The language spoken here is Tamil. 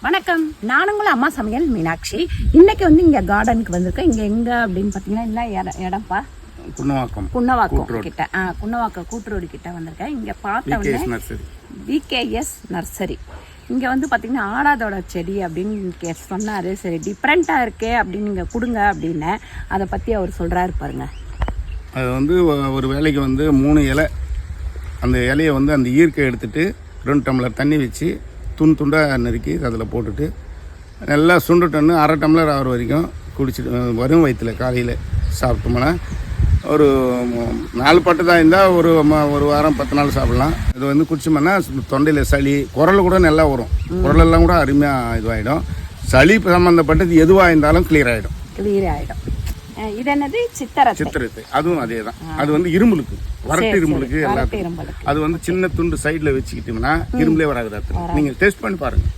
வணக்கம், நான் உங்கள் அம்மா சமையல் மீனாட்சி. இன்னைக்கு வந்து இங்க கார்டனுக்கு வந்திருக்கேன். இங்க எங்க அப்படின்னு பாத்தீங்கன்னா என்ன இடம்ப்பா? குன்னவாக்கம் கிட்ட, குன்னவாக்கம் கூட்டுரோடு கிட்ட வந்திருக்கேன். இங்க பார்த்த உடனே விகேஎஸ் நர்சரி. இங்க வந்து பாத்தீங்கன்னா ஆடாதோட செடி அப்படின்னு சொன்னாரு. சரி, டிஃப்ரெண்டா இருக்கே அப்படின்னு நீங்க கொடுங்க அப்படின்னு அதை பத்தி அவர் சொல்றாரு பாருங்க. அது வந்து ஒரு வேலைக்கு வந்து 3 இலை, அந்த இலையை வந்து அந்த ஈர்க்கை எடுத்துட்டு 2 டம்ளர் தண்ணி வச்சு துண்டாக நறுக்கி அதில் போட்டுட்டு நல்லா சுண்டுட்டோன்னு 1/2 டம்ளர் ஆகிற வரைக்கும் குடிச்சிட்டு வரும் வயிற்றுல காலையில் சாப்பிட்டோம்னா ஒரு 4 பட்டு தான் இருந்தால் ஒரு வாரம் 10 நாள் சாப்பிட்லாம். இது வந்து குடிச்சோம்னா தொண்டையில் சளி, குரல் கூட நல்லா வரும். குரலெல்லாம் கூட அருமையாக இதுவாகிடும். சளி சம்மந்தப்பட்டது எதுவாக இருந்தாலும் கிளியர் ஆகிடும். இது என்னது? சித்திரத்தை. அதுவும் அதே தான். அது வந்து இரும்பலுக்கு, வறட்டு இரும்பலுக்கு எல்லாத்துக்கும். அது வந்து சின்ன துண்டு சைடில் வச்சுக்கிட்டோம்னா இரும்பலே வராது. நீங்கள் டெஸ்ட் பண்ணி பாருங்கள்.